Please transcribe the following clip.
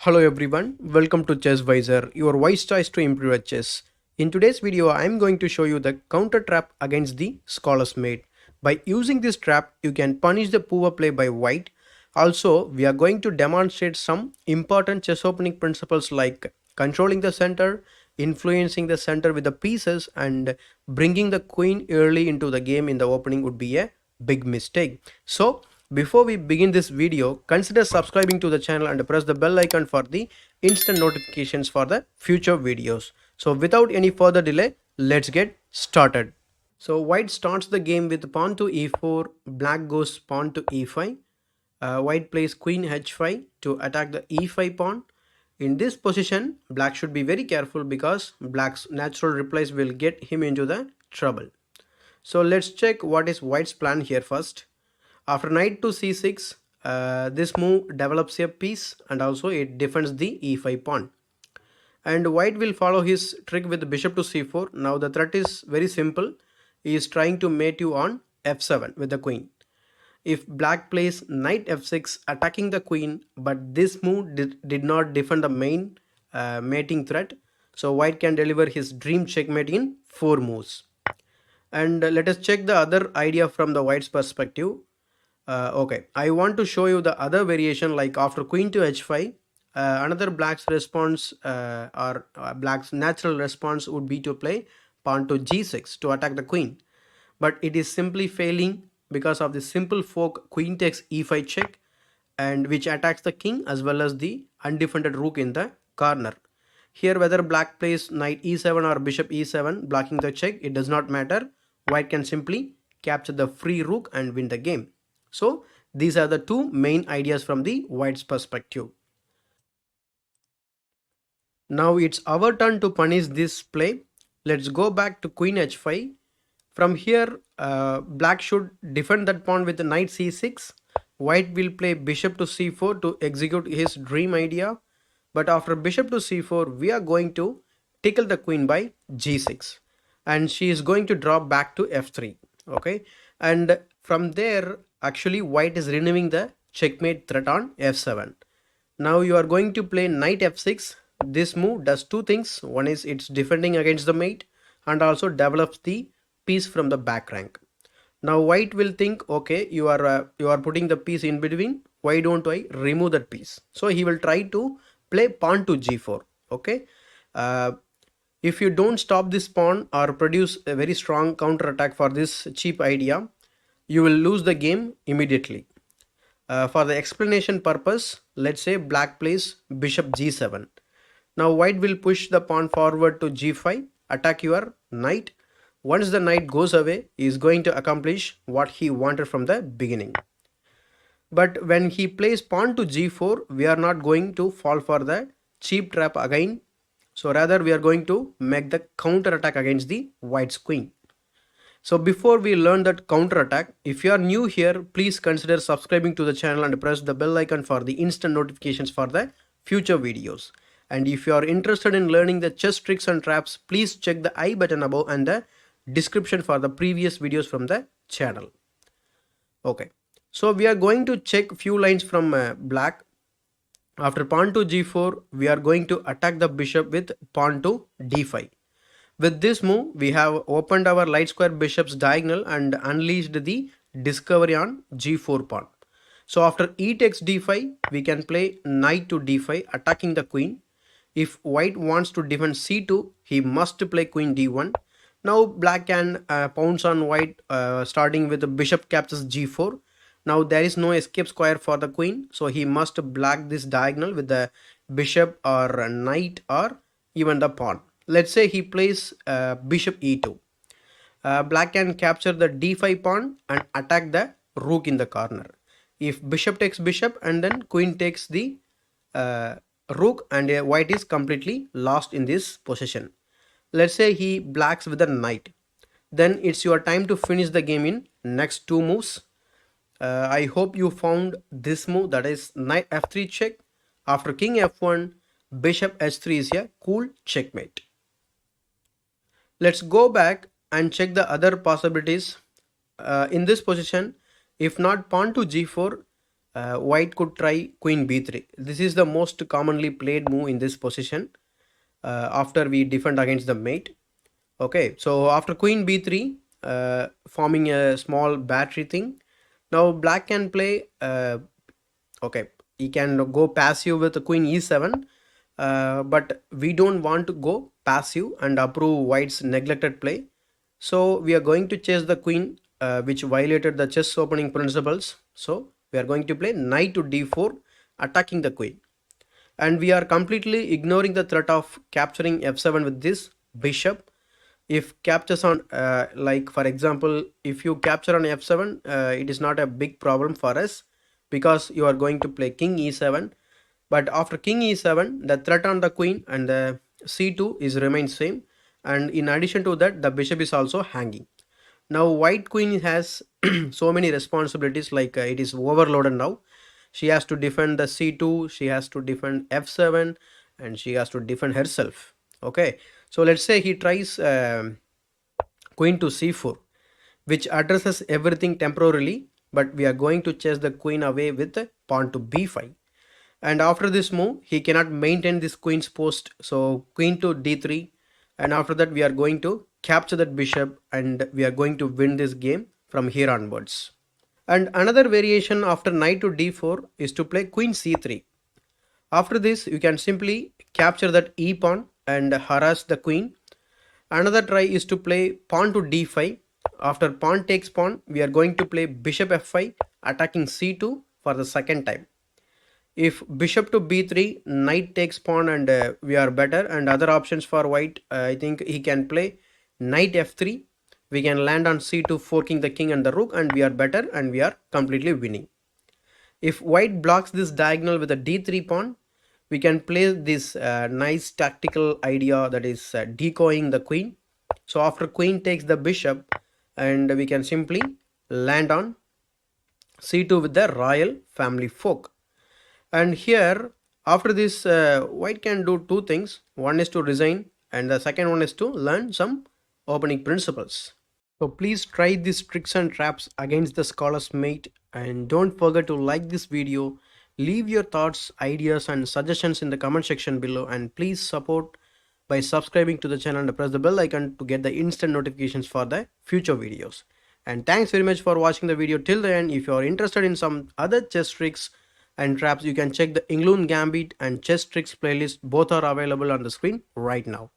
Hello everyone, welcome to ChessVisor, your wise choice to improve at chess. In today's video, I am going to show you the counter trap against the scholar's mate. By using this trap, you can punish the poor play by white. Also, we are going to demonstrate some important chess opening principles like controlling the center, influencing the center with the pieces, and bringing the queen early into the game in the opening would be a big mistake. So, before we begin this video, consider subscribing to the channel and press the bell icon for the instant notifications for the future videos. So without any further delay, let's get started. So white starts the game with pawn to e4, black goes pawn to e5. White plays queen h5 to attack the e5 pawn. In this position, black should be very careful because black's natural replies will get him into the trouble. So let's check what is white's plan here first. After knight to c6, this move develops a piece and also it defends the e5 pawn. And white will follow his trick with bishop to c4. Now the threat is very simple. He is trying to mate you on f7 with the queen. If black plays knight f6 attacking the queen, but this move did not defend the main mating threat, so white can deliver his dream checkmate in 4 moves. And let us check the other idea from the white's perspective. Okay, I want to show you the other variation, like after queen to h5, another black's response or black's natural response would be to play pawn to g6 to attack the queen. But it is simply failing because of the simple fork queen takes e5 check, and which attacks the king as well as the undefended rook in the corner. Here whether black plays knight e7 or bishop e7 blocking the check, it does not matter. White can simply capture the free rook and win the game. So these are the two main ideas from the white's perspective. Now it's our turn to punish this play. Let's go back to queen h5. From here, black should defend that pawn with knight c6. White will play bishop to c4 to execute his dream idea. But after bishop to c4, we are going to tickle the queen by g6. And she is going to drop back to f3. Okay. And from there, actually, white is renewing the checkmate threat on f7. Now you are going to play knight f6. This move does two things. One is it's defending against the mate and also develops the piece from the back rank. Now white will think, okay, you are putting the piece in between. Why don't I remove that piece? So he will try to play pawn to g4. Okay. Uh, if you don't stop this pawn or produce a very strong counter attack for this cheap idea, you will lose the game immediately. For the explanation purpose, let's say black plays bishop g7. Now white will push the pawn forward to g5, attack your knight. Once the knight goes away, he is going to accomplish what he wanted from the beginning. But when he plays pawn to g4, we are not going to fall for the cheap trap again. So rather we are going to make the counter attack against the white's queen. So before we learn that counter attack, if you are new here, please consider subscribing to the channel and press the bell icon for the instant notifications for the future videos. And if you are interested in learning the chess tricks and traps, please check the I button above and the description for the previous videos from the channel. Okay, so we are going to check few lines from black. After pawn to g4, we are going to attack the bishop with pawn to d5. With this move, we have opened our light square bishop's diagonal and unleashed the discovery on g4 pawn. So after e takes d5, we can play knight to d5 attacking the queen. If white wants to defend c2, he must play queen d1. Now black can pounce on white starting with the bishop captures g4. Now there is no escape square for the queen, so he must block this diagonal with the bishop or knight or even the pawn. Let's say he plays bishop e2. Black can capture the d5 pawn and attack the rook in the corner. If bishop takes bishop and then queen takes the uh, rook, and white is completely lost in this position. Let's say he blacks with a knight. Then it's your time to finish the game in next two moves. I hope you found this move, that is knight f3 check. After king f1, bishop h3 is a cool checkmate. Let's go back and check the other possibilities. In this position, if not pawn to g4, white could try queen b3. This is the most commonly played move in this position after we defend against the mate. Okay, so after queen b3, forming a small battery thing, now black can play. Okay, he can go passive with the queen e7, but we don't want to go passive and approve white's neglected play. So we are going to chase the queen, which violated the chess opening principles. So we are going to play knight to d4, attacking the queen, and we are completely ignoring the threat of capturing f7 with this bishop. If captures on like for example, if you capture on f7, it is not a big problem for us because you are going to play king e7. But after king e7, the threat on the queen and the c2 is remain same, and in addition to that, the bishop is also hanging. Now white queen has so many responsibilities, like it is overloaded now. She has to defend the c2, she has to defend f7, and she has to defend herself. Okay, so let's say he tries queen to c4, which addresses everything temporarily, but we are going to chase the queen away with the pawn to b5. And after this move, he cannot maintain this queen's post, so queen to d3, and after that we are going to capture that bishop and we are going to win this game from here onwards. And another variation after knight to d4 is to play queen c3. After this, you can simply capture that e pawn and harass the queen. Another try is to play pawn to d5. After pawn takes pawn, we are going to play bishop f5, attacking c2 for the second time. If bishop to b3, knight takes pawn, and we are better. And other options for white, I think he can play knight f3. We can land on c2, forking the king and the rook, and we are better and we are completely winning. If white blocks this diagonal with a d3 pawn, we can play this nice tactical idea, that is decoying the queen. So after queen takes the bishop, and we can simply land on c2 with the royal family fork. And here, after this, white can do two things. One is to resign, and the second one is to learn some opening principles. So please try these tricks and traps against the scholar's mate, and don't forget to like this video, leave your thoughts, ideas and suggestions in the comment section below, and please support by subscribing to the channel and press the bell icon to get the instant notifications for the future videos. And thanks very much for watching the video till the end. If you are interested in some other chess tricks and traps, you can check the England Gambit and chess tricks playlist. Both are available on the screen right now.